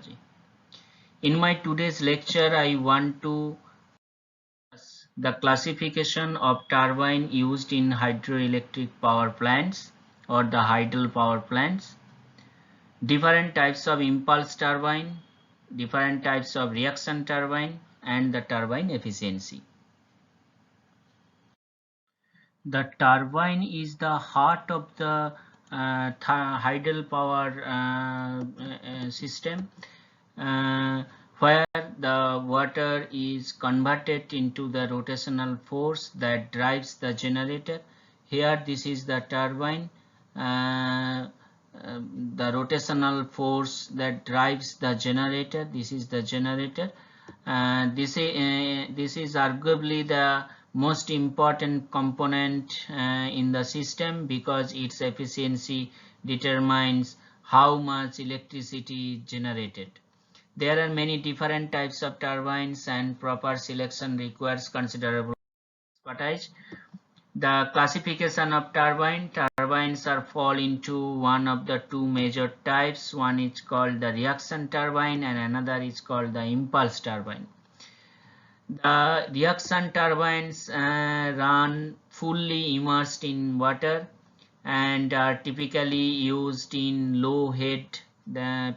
technology. In my today's lecture, I want to discuss the classification of turbine used in hydroelectric power plants or the hydel power plants, different types of impulse turbine, different types of reaction turbine, and the turbine efficiency. The turbine is the heart of the hydel power system, where the water is converted into the rotational force that drives the generator. Here this is the turbine, the rotational force that drives the generator. This is the generator. This is arguably the most important component in the system, because its efficiency determines how much electricity is generated. There are many different types of turbines, and proper selection requires considerable expertise. The classification of turbines are fall into one of the two major types. One is called the reaction turbine and another is called the impulse turbine. The reaction turbines run fully immersed in water and are typically used in low head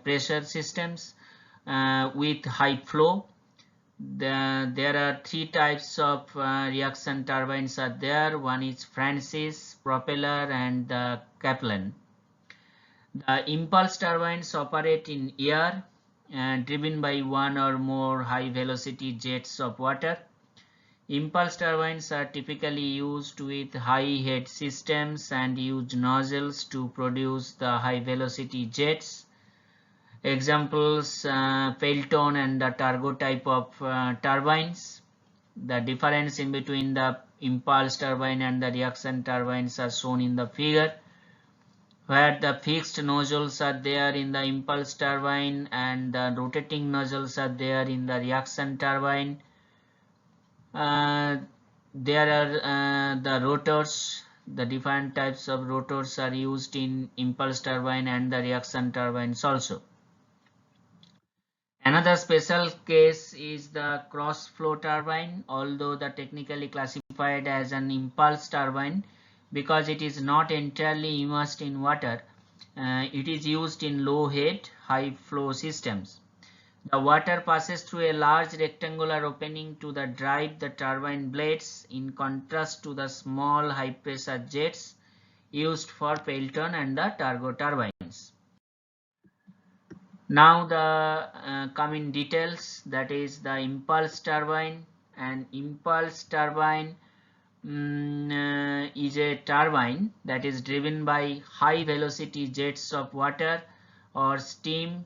pressure systems with high flow. There are three types of reaction turbines are there. One is Francis, propeller, and the Kaplan. The impulse turbines operate in air driven by one or more high velocity jets of water. Impulse turbines are typically used with high head systems and use nozzles to produce the high velocity jets. Examples: Pelton and the Turbo type of turbines. The difference in between the impulse turbine and the reaction turbines are shown in the figure, where the fixed nozzles are there in the impulse turbine and the rotating nozzles are there in the reaction turbine. There are the rotors. The different types of rotors are used in impulse turbine and the reaction turbines also. Another special case is the cross flow turbine, although the technically classified as an impulse turbine because it is not entirely immersed in water. It is used in low head, high flow systems. The water passes through a large rectangular opening to drive the turbine blades, in contrast to the small high pressure jets used for Pelton and the Turbo turbines. Now the coming details, that is the impulse turbine. An impulse turbine is a turbine that is driven by high velocity jets of water or steam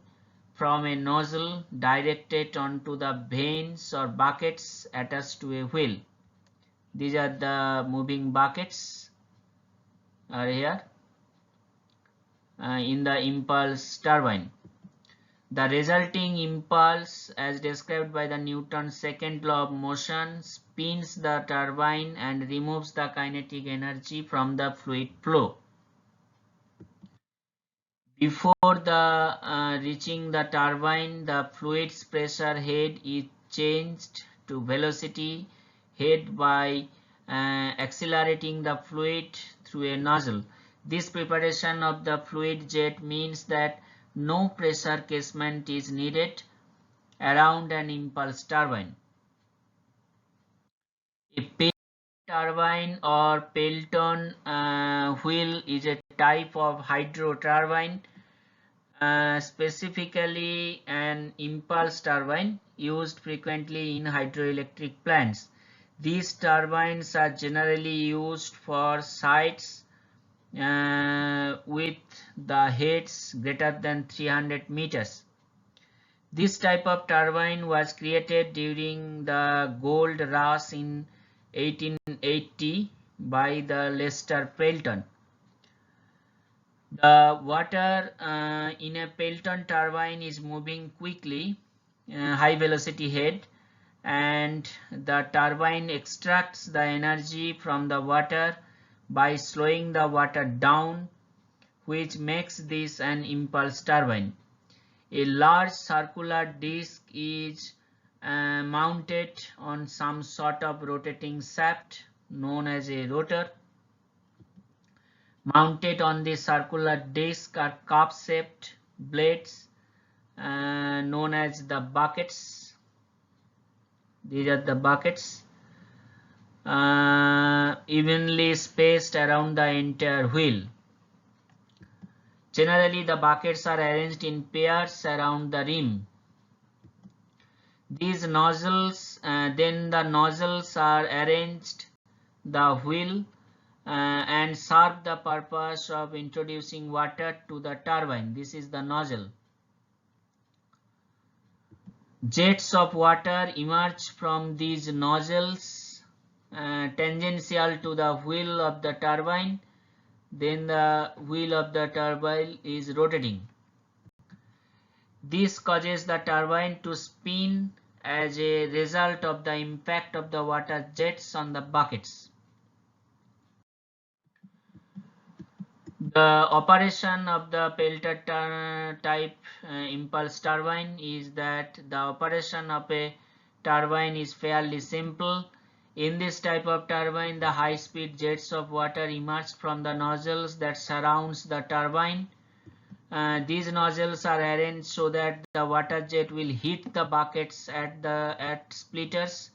from a nozzle directed onto the vanes or buckets attached to a wheel. These are the moving buckets are here in the impulse turbine. The resulting impulse, as described by the Newton's second law of motion, spins the turbine and removes the kinetic energy from the fluid flow. Before reaching the turbine, the fluid's pressure head is changed to velocity head by accelerating the fluid through a nozzle. This preparation of the fluid jet means that no pressure casement is needed around an impulse turbine. A Pelton turbine or Pelton wheel is a type of hydro turbine, specifically an impulse turbine used frequently in hydroelectric plants. These turbines are generally used for sites with the heads greater than 300 meters. This type of turbine was created during the gold rush in 1880 by the Lester Pelton. The water in a Pelton turbine is moving quickly, high velocity head, and the turbine extracts the energy from the water by slowing the water down, which makes this an impulse turbine. A large circular disc is mounted on some sort of rotating shaft known as a rotor. Mounted on the circular disc are cup-shaped blades known as the buckets. These are the buckets, evenly spaced around the entire wheel. Generally, the buckets are arranged in pairs around the rim. These nozzles, then the nozzles are arranged the wheel and serve the purpose of introducing water to the turbine. This is the nozzle. Jets of water emerge from these nozzles tangential to the wheel of the turbine. Then the wheel of the turbine is rotating. This causes the turbine to spin as a result of the impact of the water jets on the buckets. The operation of the Pelter type impulse turbine is that the operation of a turbine is fairly simple. In this type of turbine, the high-speed jets of water emerge from the nozzles that surrounds the turbine. These nozzles are arranged so that the water jet will hit the buckets at splitters.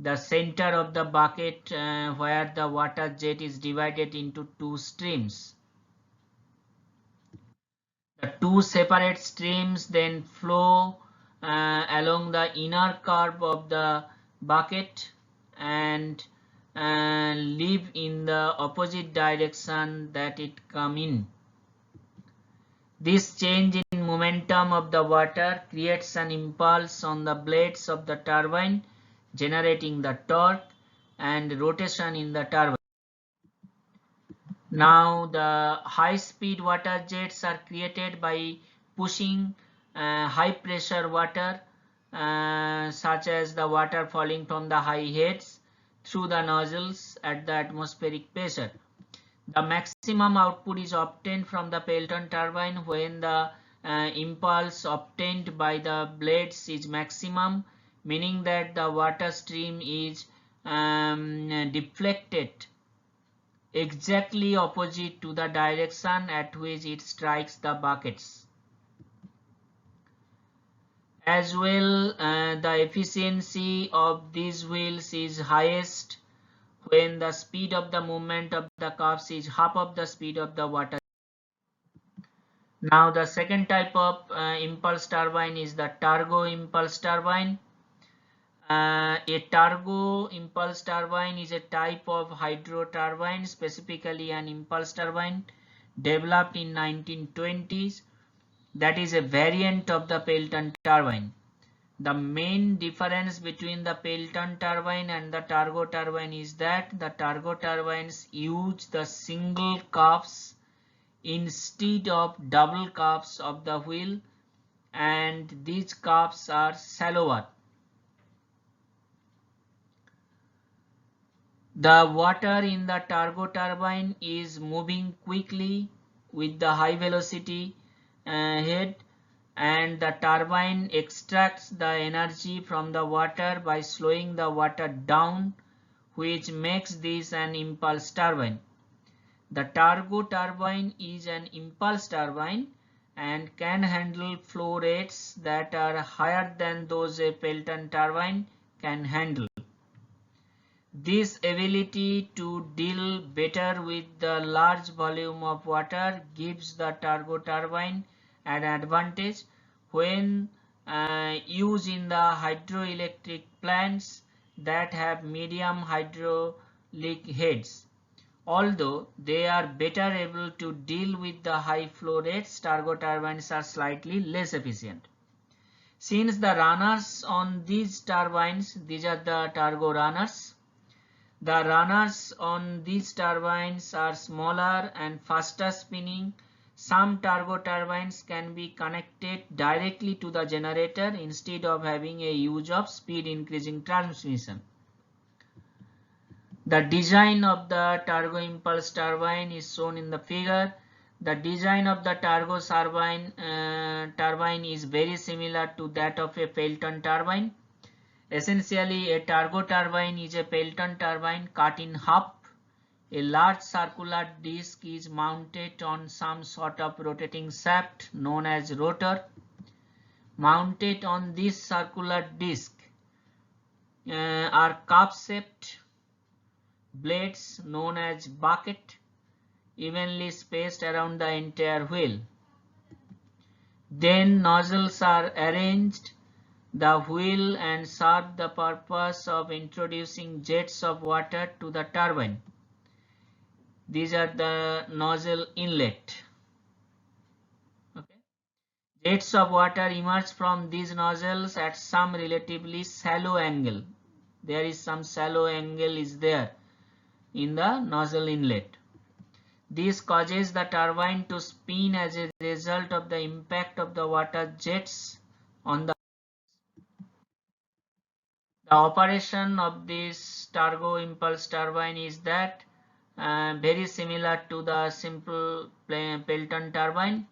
The center of the bucket where the water jet is divided into two streams. The two separate streams then flow along the inner curve of the bucket and leave in the opposite direction that it come in. This change in momentum of the water creates an impulse on the blades of the turbine, generating the torque and rotation in the turbine. Now the high-speed water jets are created by pushing high-pressure water such as the water falling from the high heads through the nozzles at the atmospheric pressure. The maximum output is obtained from the Pelton turbine when the impulse obtained by the blades is maximum, meaning that the water stream is deflected exactly opposite to the direction at which it strikes the buckets. As well, the efficiency of these wheels is highest when the speed of the movement of the cups is half of the speed of the water. Now the second type of impulse turbine is the turbo impulse turbine. A turbo impulse turbine is a type of hydro turbine, specifically an impulse turbine developed in 1920s that is a variant of the Pelton turbine. The main difference between the Pelton turbine and the turbo turbine is that the turbo turbines use the single cups instead of double cups of the wheel, and these cups are shallower. The water in the turbo turbine is moving quickly with the high velocity head, and the turbine extracts the energy from the water by slowing the water down, which makes this an impulse turbine. The turbo turbine is an impulse turbine and can handle flow rates that are higher than those a Pelton turbine can handle. This ability to deal better with the large volume of water gives the turbo turbine an advantage when used in the hydroelectric plants that have medium hydraulic heads. Although they are better able to deal with the high flow rates, turbo turbines are slightly less efficient. Since the runners on these turbines, these are the turbo runners. The runners on these turbines are smaller and faster spinning. Some turbo turbines can be connected directly to the generator instead of having a use of speed increasing transmission. The design of the turbo impulse turbine is shown in the figure. The design of the Turbo turbine is very similar to that of a Pelton turbine. Essentially, a turbo turbine is a Pelton turbine cut in half. A large circular disc is mounted on some sort of rotating shaft known as rotor. Mounted on this circular disc are cup-shaped blades known as bucket, evenly spaced around the entire wheel. Then nozzles are arranged the wheel and serve the purpose of introducing jets of water to the turbine. These are the nozzle inlet. Okay. Jets of water emerge from these nozzles at some relatively shallow angle. There is some shallow angle is there in the nozzle inlet. This causes the turbine to spin as a result of the impact of the water jets on the. The operation of this turbo impulse turbine is that very similar to the simple Pelton turbine.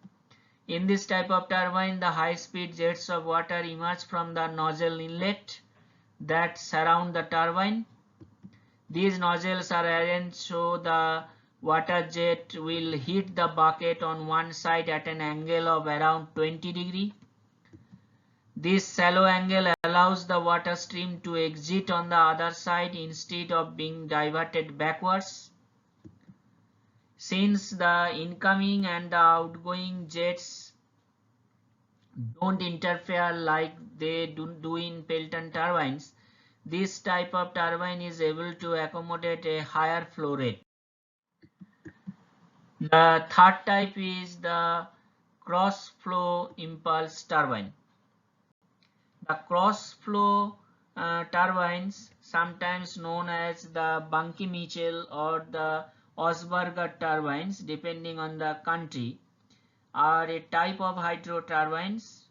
In this type of turbine, the high-speed jets of water emerge from the nozzle inlet that surround the turbine. These nozzles are arranged so the water jet will hit the bucket on one side at an angle of around 20 degrees. This shallow angle allows the water stream to exit on the other side instead of being diverted backwards. Since the incoming and the outgoing jets don't interfere like they do in Pelton turbines, this type of turbine is able to accommodate a higher flow rate. The third type is the cross-flow impulse turbine. The cross-flow turbines, sometimes known as the Bunky-Mitchell or the Osberger turbines, depending on the country, are a type of hydro turbines.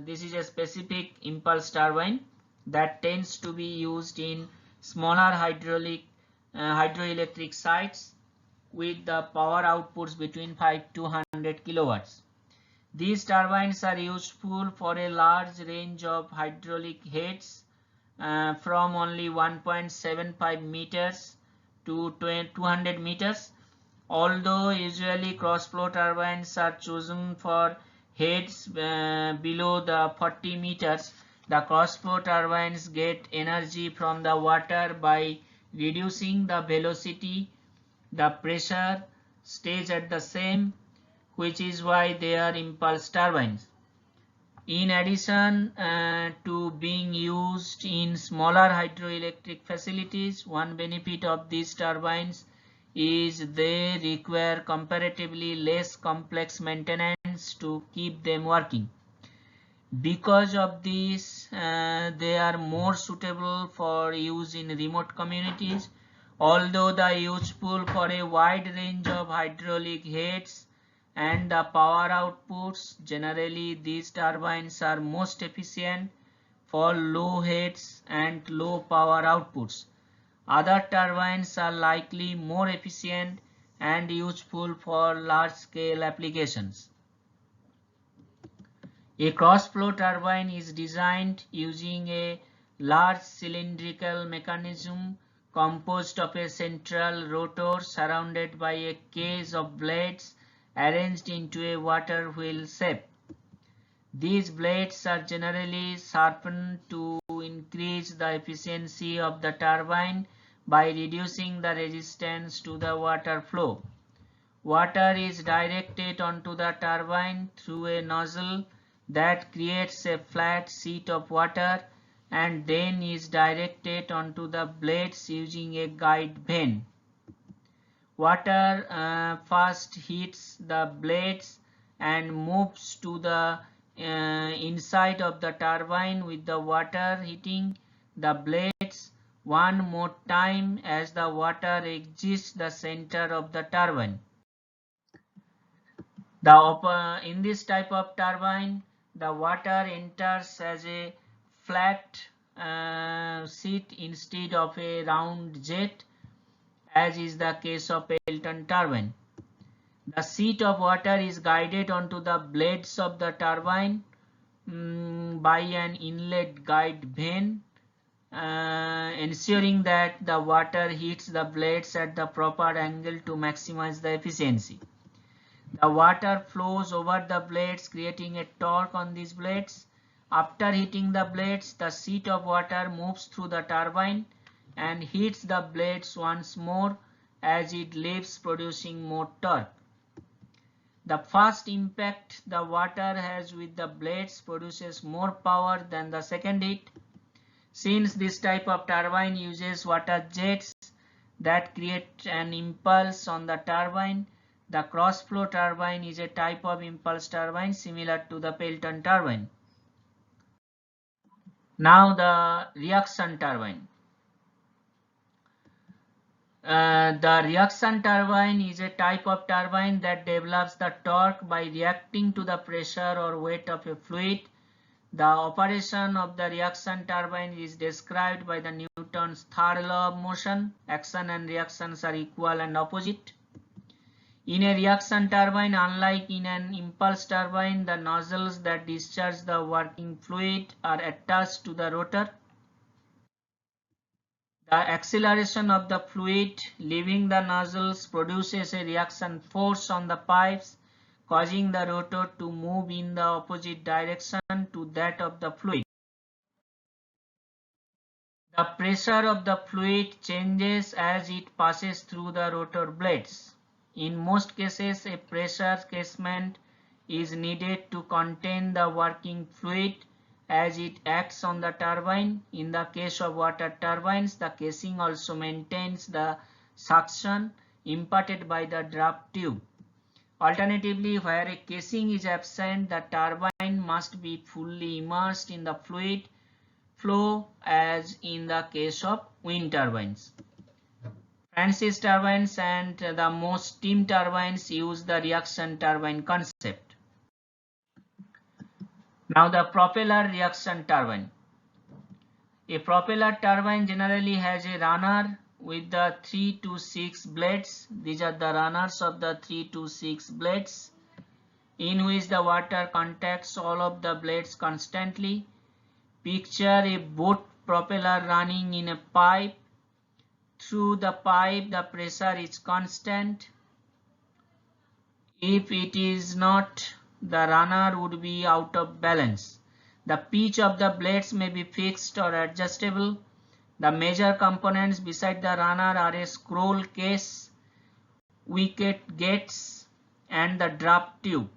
This is a specific impulse turbine that tends to be used in smaller hydroelectric sites with the power outputs between 5 to 100 kilowatts. These turbines are useful for a large range of hydraulic heads from only 1.75 meters to 200 meters. Although usually cross-flow turbines are chosen for heads below the 40 meters, the cross-flow turbines get energy from the water by reducing the velocity. The pressure stays at the same, which is why they are impulse turbines. In addition to being used in smaller hydroelectric facilities, one benefit of these turbines is they require comparatively less complex maintenance to keep them working. Because of this, they are more suitable for use in remote communities. Although they are useful for a wide range of hydraulic heads and the power outputs, generally these turbines are most efficient for low heads and low power outputs. Other turbines are likely more efficient and useful for large-scale applications. A cross-flow turbine is designed using a large cylindrical mechanism composed of a central rotor surrounded by a cage of blades arranged into a water wheel shape. These blades are generally sharpened to increase the efficiency of the turbine by reducing the resistance to the water flow. Water is directed onto the turbine through a nozzle that creates a flat sheet of water and then is directed onto the blades using a guide vane. Water first hits the blades and moves to the inside of the turbine, with the water hitting the blades one more time as the water exits the center of the turbine. In this type of turbine, the water enters as a flat sheet instead of a round jet, as is the case of Pelton turbine. The sheet of water is guided onto the blades of the turbine by an inlet guide vane, ensuring that the water hits the blades at the proper angle to maximize the efficiency. The water flows over the blades, creating a torque on these blades. After hitting the blades, the sheet of water moves through the turbine and hits the blades once more as it leaves, producing more torque. The first impact the water has with the blades produces more power than the second hit. Since this type of turbine uses water jets that create an impulse on the turbine, the cross-flow turbine is a type of impulse turbine similar to the Pelton turbine. Now the reaction turbine. The reaction turbine is a type of turbine that develops the torque by reacting to the pressure or weight of a fluid. The operation of the reaction turbine is described by the Newton's third law of motion. Action and reactions are equal and opposite. In a reaction turbine, unlike in an impulse turbine, the nozzles that discharge the working fluid are attached to the rotor. The acceleration of the fluid leaving the nozzles produces a reaction force on the pipes, causing the rotor to move in the opposite direction to that of the fluid. The pressure of the fluid changes as it passes through the rotor blades. In most cases, a pressure casement is needed to contain the working fluid as it acts on the turbine. In the case of water turbines, the casing also maintains the suction imparted by the draft tube. Alternatively, where a casing is absent, the turbine must be fully immersed in the fluid flow as in the case of wind turbines. Francis turbines and the most steam turbines use the reaction turbine concept. Now the propeller reaction turbine. A propeller turbine generally has a runner with the 3 to 6 blades. These are the runners of the 3 to 6 blades, in which the water contacts all of the blades constantly. Picture a boat propeller running in a pipe. Through the pipe, the pressure is constant. If it is not, the runner would be out of balance. The pitch of the blades may be fixed or adjustable. The major components beside the runner are a scroll case, wicket gates, and the draft tube.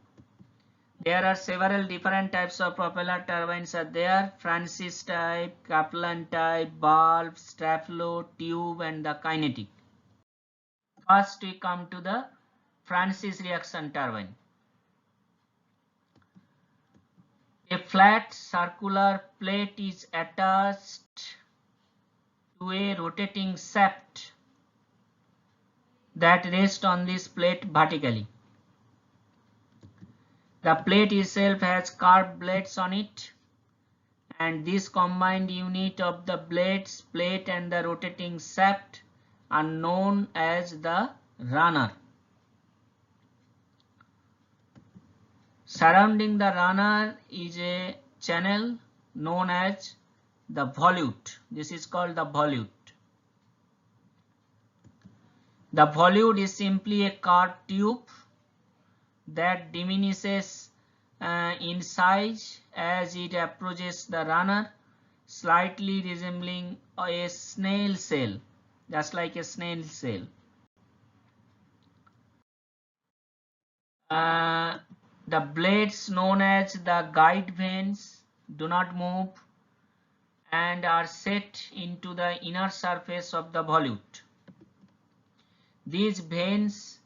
There are several different types of propeller turbines are there: Francis type, Kaplan type, valve, strap-flow, tube, and the kinetic. First we come to the Francis reaction turbine. A flat circular plate is attached to a rotating shaft that rests on this plate vertically. The plate itself has curved blades on it, and this combined unit of the blades, plate, and the rotating shaft are known as the runner. Surrounding the runner is a channel known as the volute. This is called the volute. The volute is simply a curved tube that diminishes in size as it approaches the runner, slightly resembling a snail shell, just like a snail shell. The blades, known as the guide vanes, do not move and are set into the inner surface of the volute. These vanes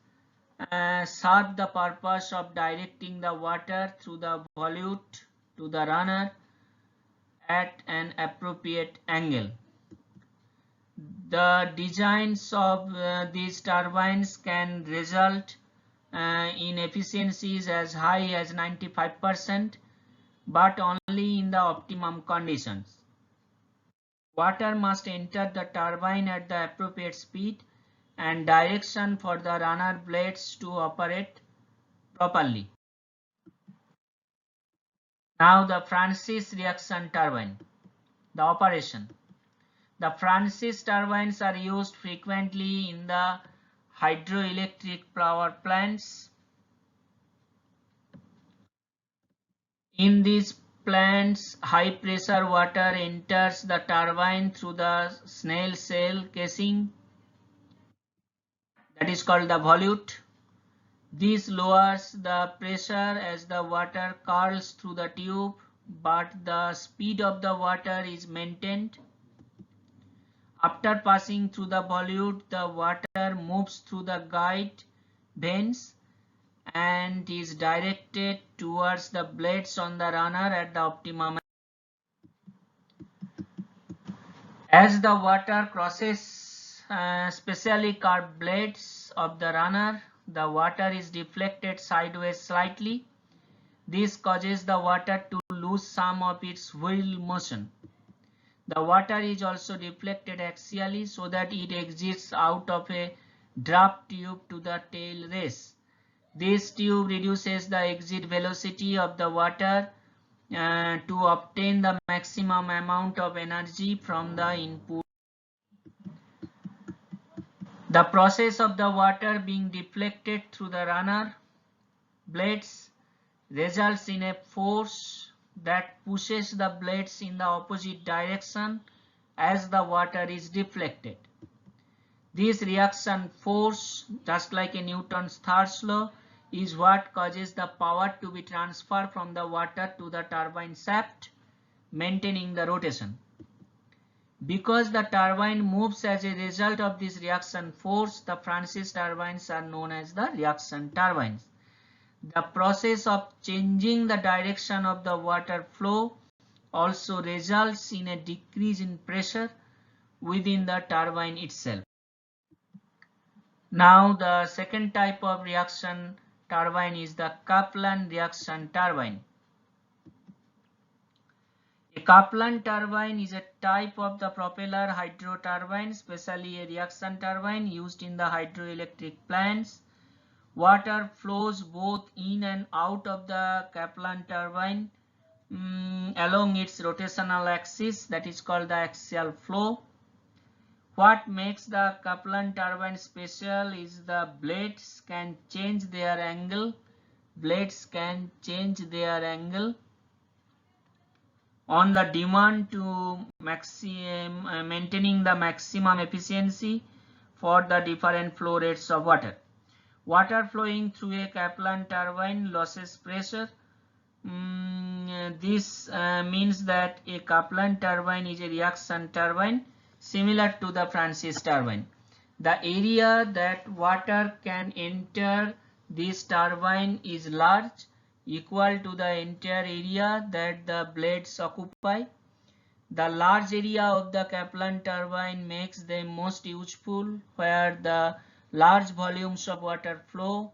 serve the purpose of directing the water through the volute to the runner at an appropriate angle. The designs of these turbines can result in efficiencies as high as 95%, but only in the optimum conditions. Water must enter the turbine at the appropriate speed, and direction for the runner blades to operate properly. Now the Francis reaction turbine. The operation. The Francis turbines are used frequently in the hydroelectric power plants. In these plants, high pressure water enters the turbine through the snail shell casing, that is called the volute. This lowers the pressure as the water curls through the tube, but the speed of the water is maintained. After passing through the volute, the water moves through the guide vanes and is directed towards the blades on the runner at the optimum. As the water crosses specially curved blades of the runner, the water is deflected sideways slightly. This causes the water to lose some of its wheel motion. The water is also deflected axially so that it exits out of a draft tube to the tail race. This tube reduces the exit velocity of the water to obtain the maximum amount of energy from the input. The process of the water being deflected through the runner blades results in a force that pushes the blades in the opposite direction as the water is deflected. This reaction force, just like a Newton's third law, is what causes the power to be transferred from the water to the turbine shaft, maintaining the rotation. Because the turbine moves as a result of this reaction force, the Francis turbines are known as the reaction turbines. The process of changing the direction of the water flow also results in a decrease in pressure within the turbine itself. Now the second type of reaction turbine is the Kaplan reaction turbine. A Kaplan turbine is a type of the propeller hydro turbine, especially a reaction turbine used in the hydroelectric plants. Water flows both in and out of the Kaplan turbine along its rotational axis, that is called the axial flow. What makes the Kaplan turbine special is the blades can change their angle. On the demand to maintaining the maximum efficiency for the different flow rates of water. Water flowing through a Kaplan turbine loses pressure. This means that a Kaplan turbine is a reaction turbine similar to the Francis turbine. The area that water can enter this turbine is large, equal to the entire area that the blades occupy. The large area of the Kaplan turbine makes them most useful where the large volumes of water flow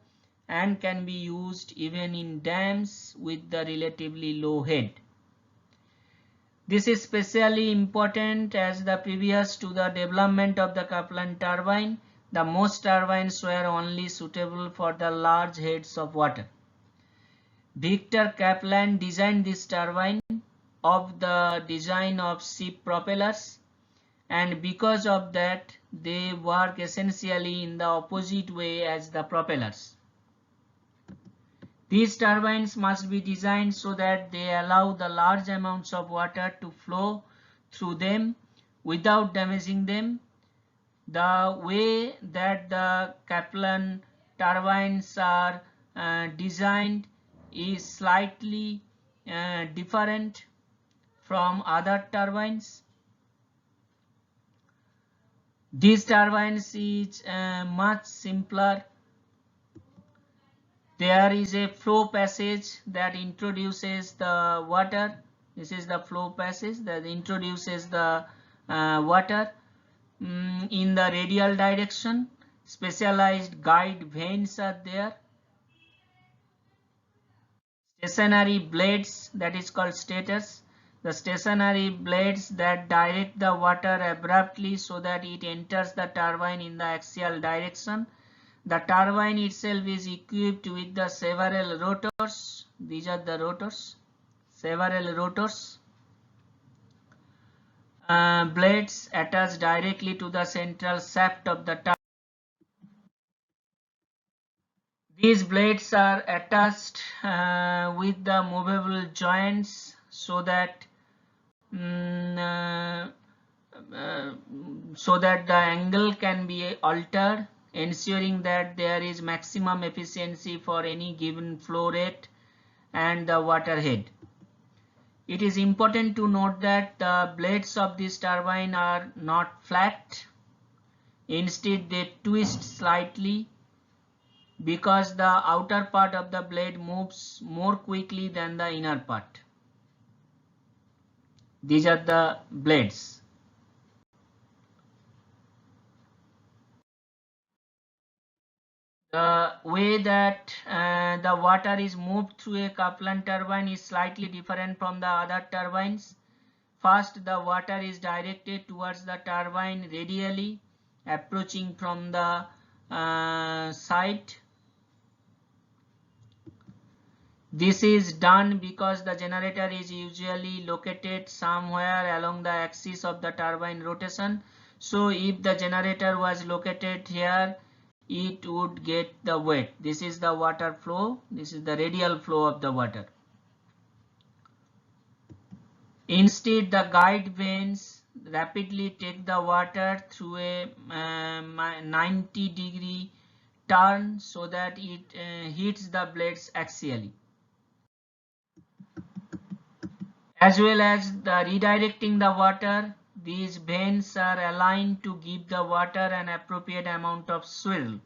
and can be used even in dams with the relatively low head. This is especially important as the previous to the development of the Kaplan turbine, the most turbines were only suitable for the large heads of water. Victor Kaplan designed this turbine of the design of ship propellers, and because of that they work essentially in the opposite way as the propellers. These turbines must be designed so that they allow the large amounts of water to flow through them without damaging them. The way that the Kaplan turbines are designed is slightly different from other turbines. These turbines is much simpler. There is a flow passage that introduces the water. This is the flow passage that introduces the water in the radial direction. Specialized guide vanes are there. Stationary blades, that is called stators. the stationary blades that direct the water abruptly so that it enters the turbine in the axial direction. The turbine itself is equipped with the several rotors. These are the rotors, several rotors. Blades attached directly to the central shaft of the turbine. These blades are attached with the movable joints so that the angle can be altered, ensuring that there is maximum efficiency for any given flow rate and the water head. It is important to note that the blades of this turbine are not flat. Instead, they twist slightly because the outer part of the blade moves more quickly than the inner part. These are the blades. The way that the water is moved through a Kaplan turbine is slightly different from the other turbines. First, the water is directed towards the turbine radially, approaching from the side. This is done because the generator is usually located somewhere along the axis of the turbine rotation. So if the generator was located here, it would get the wet. This is the water flow. This is the radial flow of the water. Instead, the guide vanes rapidly take the water through a 90-degree turn so that it hits the blades axially. As well as the redirecting the water, these vanes are aligned to give the water an appropriate amount of swirl.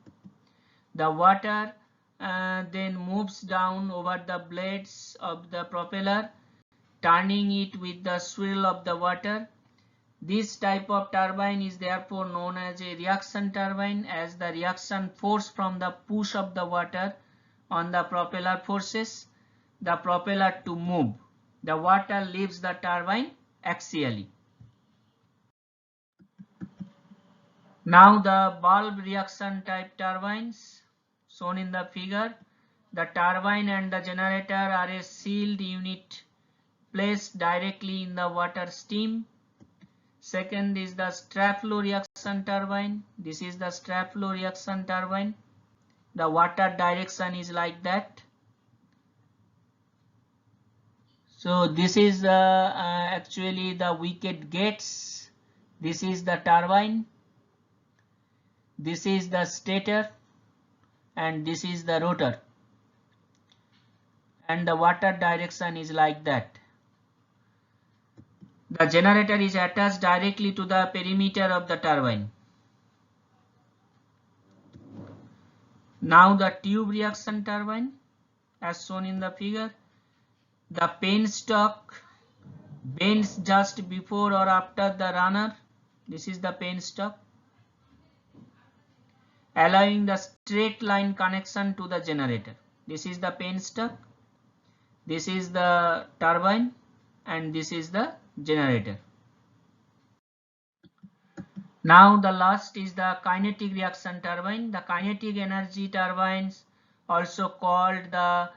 The water then moves down over the blades of the propeller, turning it with the swirl of the water. This type of turbine is therefore known as a reaction turbine, as the reaction force from the push of the water on the propeller forces the propeller to move. The water leaves the turbine axially. Now the bulb reaction type turbines shown in the figure. The turbine and the generator are a sealed unit placed directly in the water stream. Second is the strap flow reaction turbine. This is the strap flow reaction turbine. The water direction is like that. So this is actually the wicket gates. This is the turbine. This is the stator and this is the rotor. And the water direction is like that. The generator is attached directly to the perimeter of the turbine. Now the tube reaction turbine as shown in the figure. The penstock bends just before or after the runner. This is the penstock, allowing the straight line connection to the generator. This is the penstock, this is the turbine, and this is the generator. Now the last is the kinetic reaction turbine. The kinetic energy turbines, also called the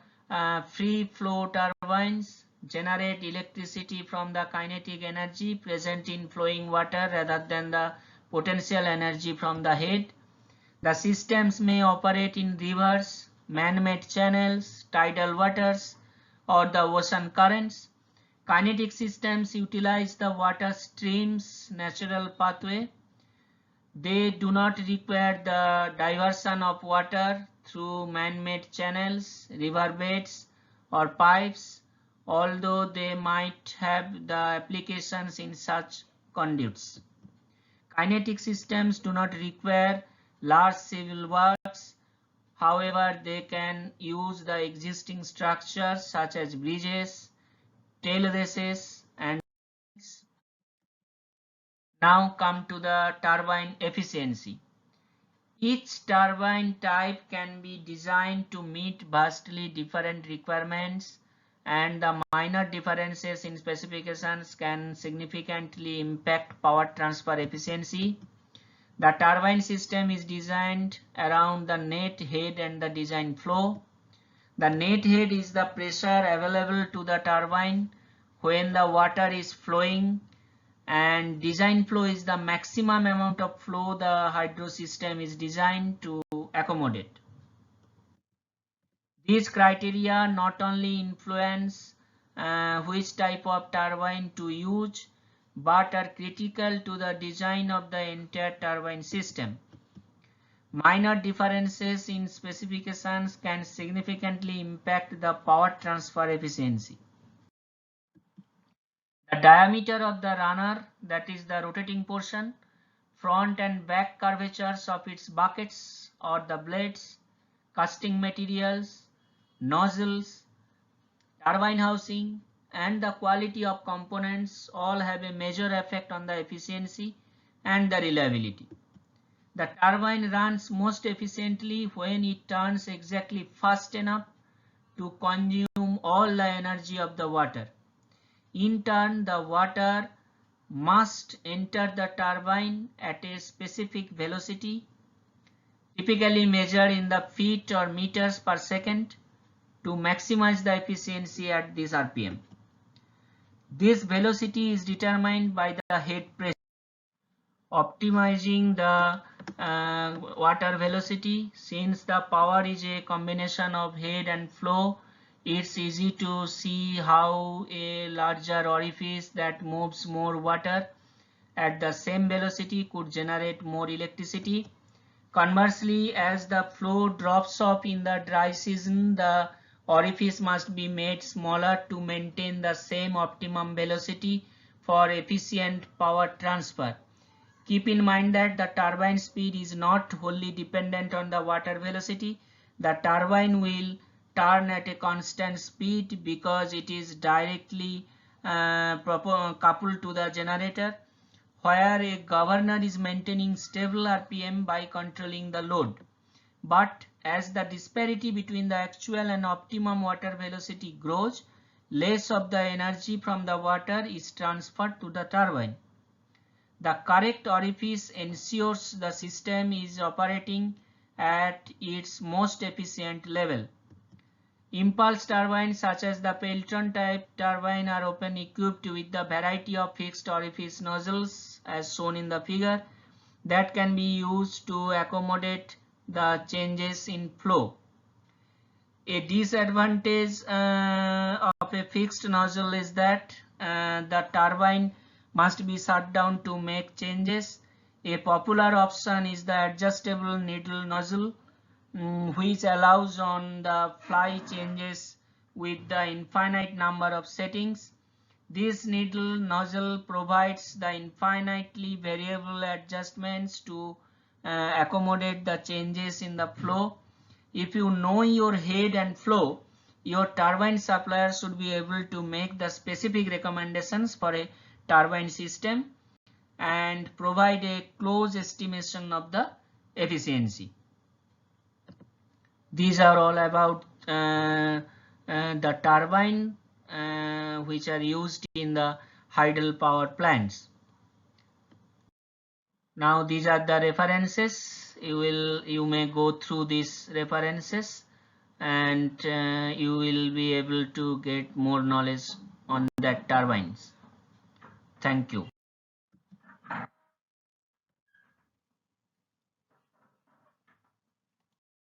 free flow turbines, generate electricity from the kinetic energy present in flowing water rather than the potential energy from the head. The systems may operate in rivers, man-made channels, tidal waters, or the ocean currents. Kinetic systems utilize the water stream's natural pathway. They do not require the diversion of water through man-made channels, riverbeds, or pipes, although they might have the applications in such conduits. Kinetic systems do not require large civil works. However, they can use the existing structures such as bridges, tail races, and now come to the turbine efficiency. Each turbine type can be designed to meet vastly different requirements and the minor differences in specifications can significantly impact power transfer efficiency. The turbine system is designed around the net head and the design flow. The net head is the pressure available to the turbine when the water is flowing, and design flow is the maximum amount of flow the hydro system is designed to accommodate. These criteria not only influence which type of turbine to use, but are critical to the design of the entire turbine system. Minor differences in specifications can significantly impact the power transfer efficiency. The diameter of the runner, that is the rotating portion, front and back curvatures of its buckets or the blades, casting materials, nozzles, turbine housing, and the quality of components all have a major effect on the efficiency and the reliability. The turbine runs most efficiently when it turns exactly fast enough to consume all the energy of the water. In turn, the water must enter the turbine at a specific velocity, typically measured in the feet or meters per second, to maximize the efficiency at this RPM. This velocity is determined by the head pressure. Optimizing the water velocity, since the power is a combination of head and flow, it's easy to see how a larger orifice that moves more water at the same velocity could generate more electricity. Conversely, as the flow drops off in the dry season, the orifice must be made smaller to maintain the same optimum velocity for efficient power transfer. Keep in mind that the turbine speed is not wholly dependent on the water velocity. The turbine will turn at a constant speed because it is directly coupled to the generator, where a governor is maintaining stable RPM by controlling the load. But as the disparity between the actual and optimum water velocity grows, less of the energy from the water is transferred to the turbine. The correct orifice ensures the system is operating at its most efficient level. Impulse turbines such as the Pelton type turbine are often equipped with the variety of fixed orifice nozzles as shown in the figure that can be used to accommodate the changes in flow. A disadvantage of a fixed nozzle is that the turbine must be shut down to make changes. A popular option is the adjustable needle nozzle, which allows on the fly changes with the infinite number of settings. This needle nozzle provides the infinitely variable adjustments to accommodate the changes in the flow. If you know your head and flow, your turbine supplier should be able to make the specific recommendations for a turbine system and provide a close estimation of the efficiency. These are all about the turbine which are used in the hydel power plants. Now these are the references. You may go through these references and you will be able to get more knowledge on that turbines. Thank you.